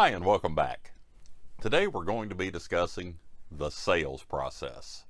Hi, and welcome back. Today we're going to be discussing the sales process.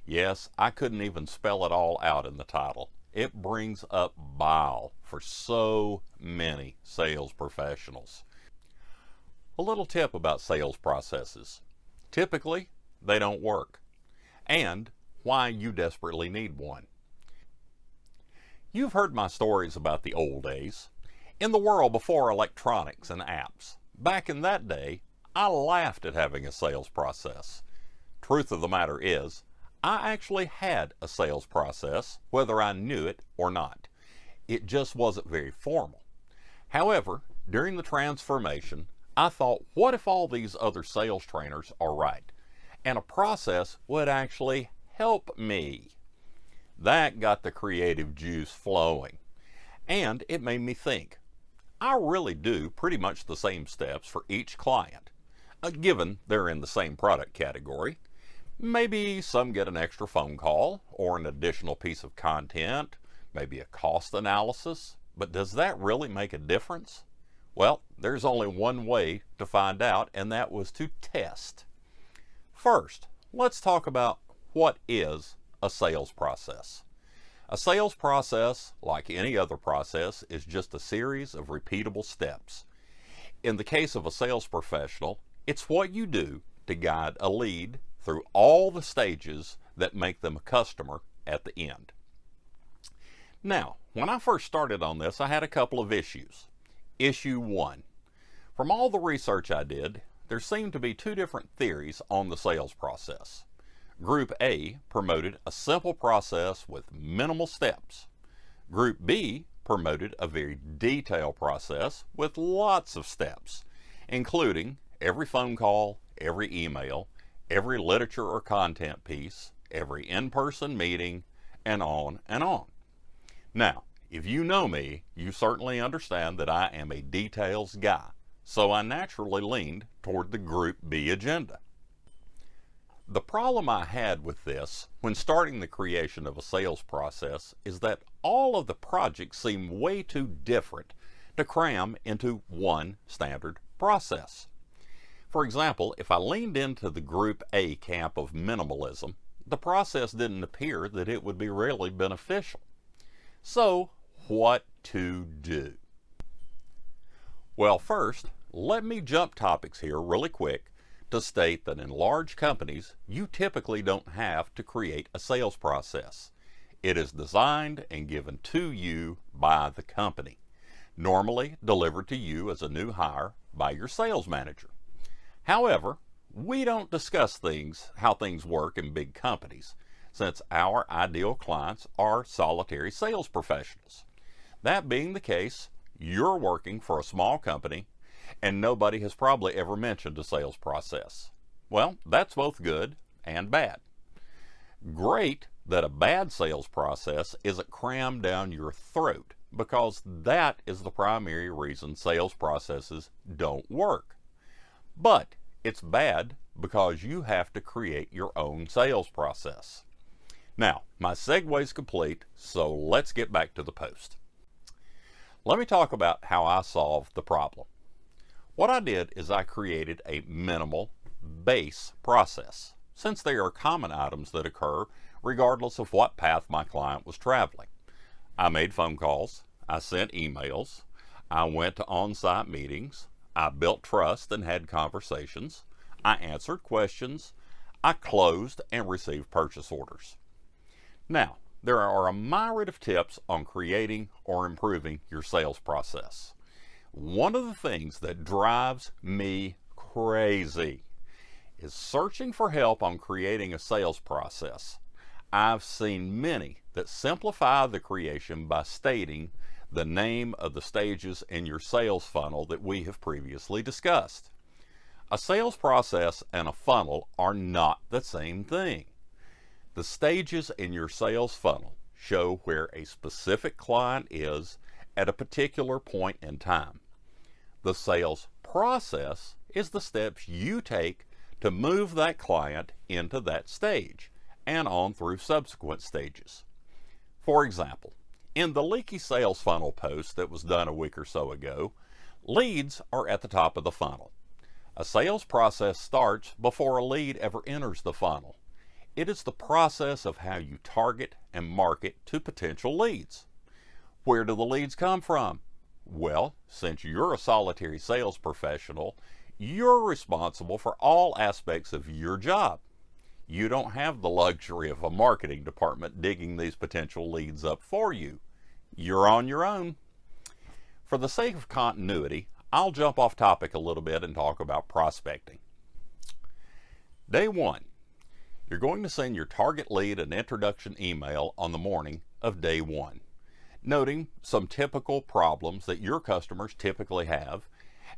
Yes, I couldn't even spell it all out in the title. It brings up bile for so many sales professionals. A little tip about sales processes. Typically, they don't work, and why you desperately need one. You've heard my stories about the old days. In the world before electronics and apps, back in that day, I laughed at having a sales process. Truth of the matter is, I actually had a sales process, whether I knew it or not. It just wasn't very formal. However, during the transformation, I thought, what if all these other sales trainers are right, and a process would actually help me? That got the creative juice flowing, and it made me think. I really do pretty much the same steps for each client, given they're in the same product category. Maybe some get an extra phone call or an additional piece of content, maybe a cost analysis, but does that really make a difference? Well, there's only one way to find out, and that was to test. First, let's talk about what is a sales process. A sales process, like any other process, is just a series of repeatable steps. In the case of a sales professional, it's what you do to guide a lead through all the stages that make them a customer at the end. Now, when I first started on this, I had a couple of issues. Issue 1. From all the research I did, there seemed to be two different theories on the sales process. Group A promoted a simple process with minimal steps. Group B promoted a very detailed process with lots of steps, including every phone call, every email, every literature or content piece, every in-person meeting, and on and on. Now, if you know me, you certainly understand that I am a details guy, so I naturally leaned toward the Group B agenda. The problem I had with this when starting the creation of a sales process is that all of the projects seem way too different to cram into one standard process. For example, if I leaned into the Group A camp of minimalism, the process didn't appear that it would be really beneficial. So, what to do? Well, first, let me jump topics here really quick to state that in large companies, you typically don't have to create a sales process. It is designed and given to you by the company, normally delivered to you as a new hire by your sales manager. However, we don't discuss how things work in big companies, since our ideal clients are solitary sales professionals. That being the case, you're working for a small company and nobody has probably ever mentioned a sales process. Well, that's both good and bad. Great that a bad sales process isn't crammed down your throat, because that is the primary reason sales processes don't work. But it's bad because you have to create your own sales process. Now, my segue's complete, so let's get back to the post. Let me talk about how I solved the problem. What I did is I created a minimal base process, since they are common items that occur regardless of what path my client was traveling. I made phone calls, I sent emails, I went to on-site meetings, I built trust and had conversations, I answered questions, I closed and received purchase orders. Now, there are a myriad of tips on creating or improving your sales process. One of the things that drives me crazy is searching for help on creating a sales process. I've seen many that simplify the creation by stating the name of the stages in your sales funnel that we have previously discussed. A sales process and a funnel are not the same thing. The stages in your sales funnel show where a specific client is at a particular point in time. The sales process is the steps you take to move that client into that stage and on through subsequent stages. For example, in the leaky sales funnel post that was done a week or so ago, leads are at the top of the funnel. A sales process starts before a lead ever enters the funnel. It is the process of how you target and market to potential leads. Where do the leads come from? Well, since you're a solitary sales professional, you're responsible for all aspects of your job. You don't have the luxury of a marketing department digging these potential leads up for you. You're on your own. For the sake of continuity, I'll jump off topic a little bit and talk about prospecting. Day 1. You're going to send your target lead an introduction email on the morning of day 1, noting some typical problems that your customers typically have,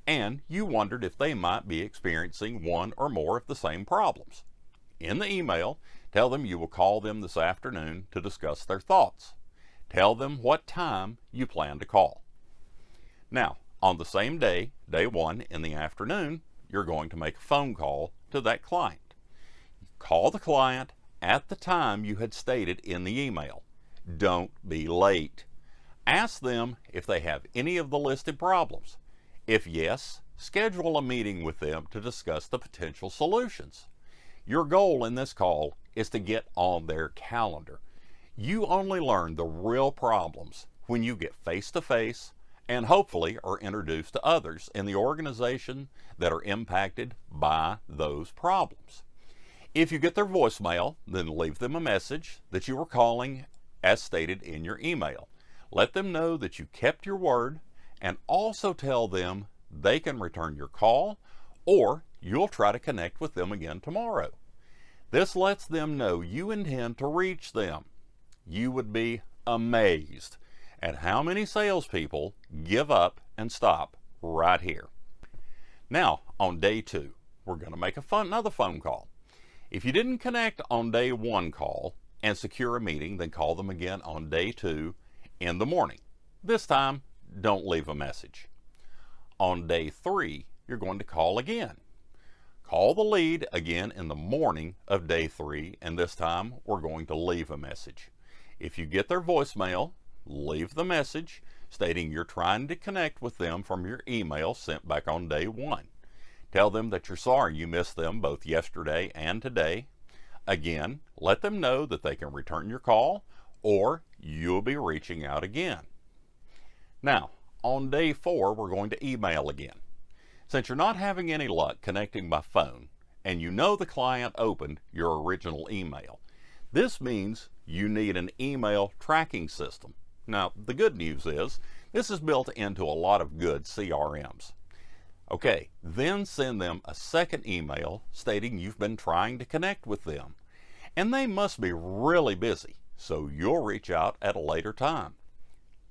and you wondered if they might be experiencing one or more of the same problems. In the email, tell them you will call them this afternoon to discuss their thoughts. Tell them what time you plan to call. Now, on the same day, day 1 in the afternoon, you're going to make a phone call to that client. Call the client at the time you had stated in the email. Don't be late. Ask them if they have any of the listed problems. If yes, schedule a meeting with them to discuss the potential solutions. Your goal in this call is to get on their calendar. You only learn the real problems when you get face to face and hopefully are introduced to others in the organization that are impacted by those problems. If you get their voicemail, then leave them a message that you were calling as stated in your email. Let them know that you kept your word, and also tell them they can return your call, or you'll try to connect with them again tomorrow. This lets them know you intend to reach them. You would be amazed at how many salespeople give up and stop right here. Now, on day 2, we're going to make another phone call. If you didn't connect on day 1 call and secure a meeting, then call them again on day 2 in the morning. This time, don't leave a message. On day 3, you're going to call again. Call the lead again in the morning of day 3, and this time we're going to leave a message. If you get their voicemail, leave the message stating you're trying to connect with them from your email sent back on day 1. Tell them that you're sorry you missed them both yesterday and today. Again, let them know that they can return your call, or you'll be reaching out again. Now, on day 4, we're going to email again. Since you're not having any luck connecting by phone, and you know the client opened your original email, this means you need an email tracking system. Now, the good news is, this is built into a lot of good CRMs. Okay, then send them a second email stating you've been trying to connect with them. And they must be really busy, so you'll reach out at a later time.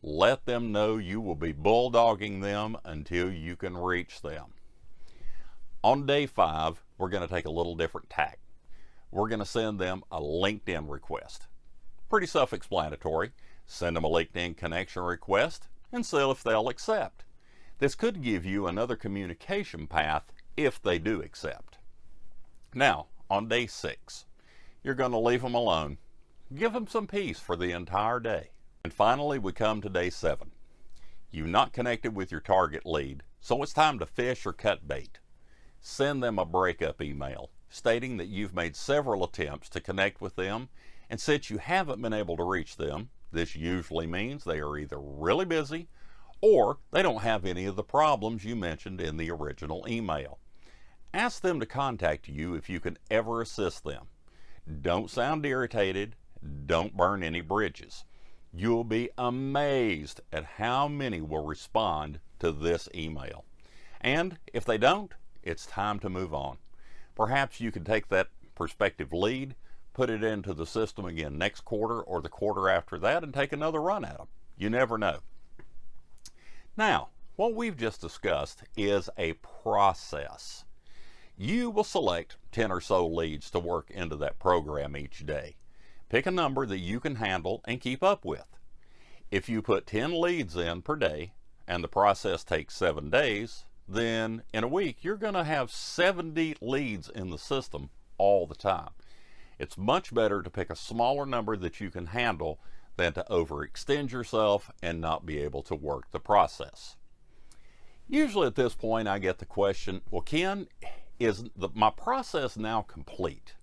Let them know you will be bulldogging them until you can reach them. On day 5, we're going to take a little different tack. We're going to send them a LinkedIn request. Pretty self-explanatory. Send them a LinkedIn connection request and see if they'll accept. This could give you another communication path if they do accept. Now, on day 6, you're going to leave them alone. Give them some peace for the entire day. And finally, we come to day 7. You've not connected with your target lead, so it's time to fish or cut bait. Send them a breakup email stating that you've made several attempts to connect with them, and since you haven't been able to reach them, this usually means they are either really busy or they don't have any of the problems you mentioned in the original email. Ask them to contact you if you can ever assist them. Don't sound irritated. Don't burn any bridges. You'll be amazed at how many will respond to this email. And if they don't, it's time to move on. Perhaps you can take that prospective lead, put it into the system again next quarter or the quarter after that, and take another run at them. You never know. Now, what we've just discussed is a process. You will select 10 or so leads to work into that program each day. Pick a number that you can handle and keep up with. If you put 10 leads in per day and the process takes 7 days, then in a week you're going to have 70 leads in the system all the time. It's much better to pick a smaller number that you can handle than to overextend yourself and not be able to work the process. Usually at this point I get the question, well, Ken, is my process now complete?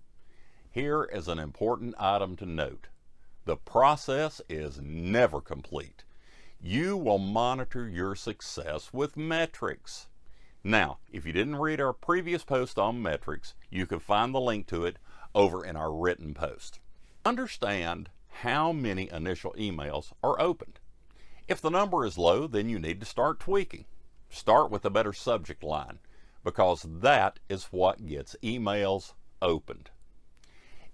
Here is an important item to note. The process is never complete. You will monitor your success with metrics. Now, if you didn't read our previous post on metrics, you can find the link to it over in our written post. Understand how many initial emails are opened. If the number is low, then you need to start tweaking. Start with a better subject line, because that is what gets emails opened.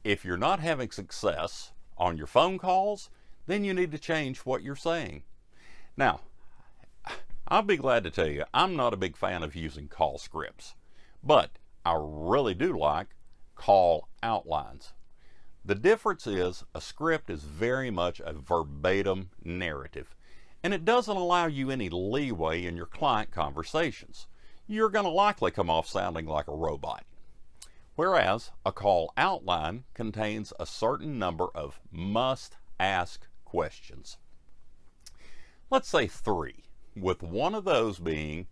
If you're not having success on your phone calls, then you need to change what you're saying. Now, I'll be glad to tell you, I'm not a big fan of using call scripts, but I really do like call outlines. The difference is a script is very much a verbatim narrative, and it doesn't allow you any leeway in your client conversations. You're going to likely come off sounding like a robot. Whereas a call outline contains a certain number of must-ask questions. Let's say 3, with one of those being,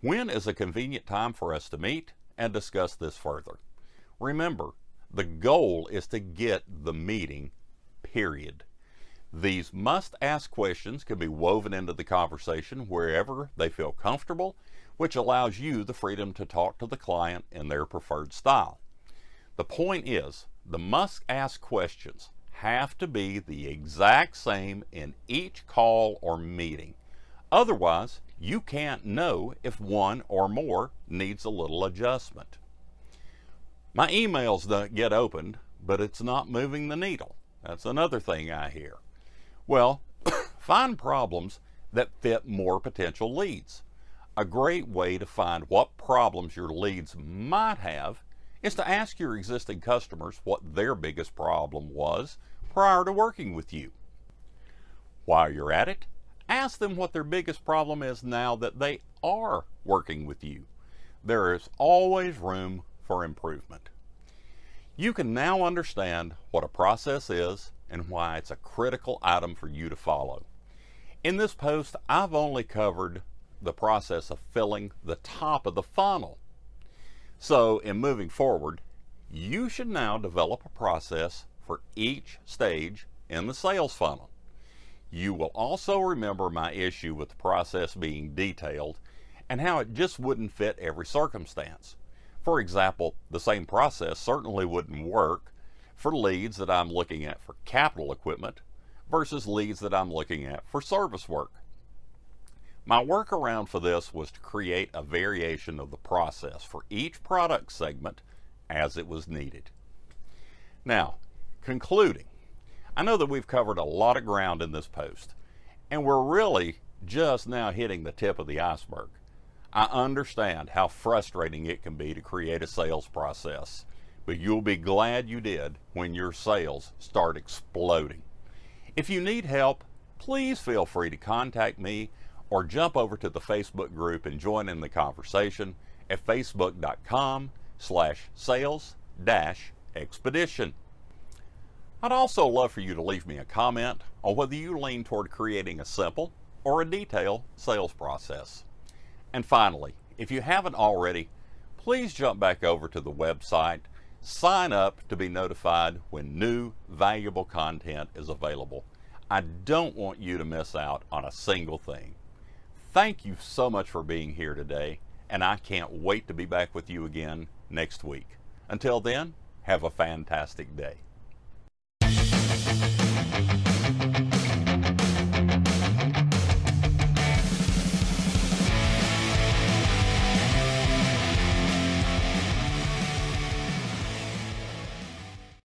when is a convenient time for us to meet and discuss this further? Remember, the goal is to get the meeting, period. These must-ask questions can be woven into the conversation wherever they feel comfortable, which allows you the freedom to talk to the client in their preferred style. The point is, the must-ask questions have to be the exact same in each call or meeting. Otherwise, you can't know if one or more needs a little adjustment. My emails don't get opened, but it's not moving the needle. That's another thing I hear. Well, find problems that fit more potential leads. A great way to find what problems your leads might have is to ask your existing customers what their biggest problem was prior to working with you. While you're at it, ask them what their biggest problem is now that they are working with you. There is always room for improvement. You can now understand what a process is and why it's a critical item for you to follow. In this post, I've only covered the process of filling the top of the funnel. So in moving forward, you should now develop a process for each stage in the sales funnel. You will also remember my issue with the process being detailed and how it just wouldn't fit every circumstance. For example, the same process certainly wouldn't work for leads that I'm looking at for capital equipment versus leads that I'm looking at for service work. My workaround for this was to create a variation of the process for each product segment as it was needed. Now, concluding, I know that we've covered a lot of ground in this post, and we're really just now hitting the tip of the iceberg. I understand how frustrating it can be to create a sales process, but you'll be glad you did when your sales start exploding. If you need help, please feel free to contact me or jump over to the Facebook group and join in the conversation at facebook.com/sales-expedition. I'd also love for you to leave me a comment on whether you lean toward creating a simple or a detailed sales process. And finally, if you haven't already, please jump back over to the website, sign up to be notified when new valuable content is available. I don't want you to miss out on a single thing. Thank you so much for being here today, and I can't wait to be back with you again next week. Until then, have a fantastic day.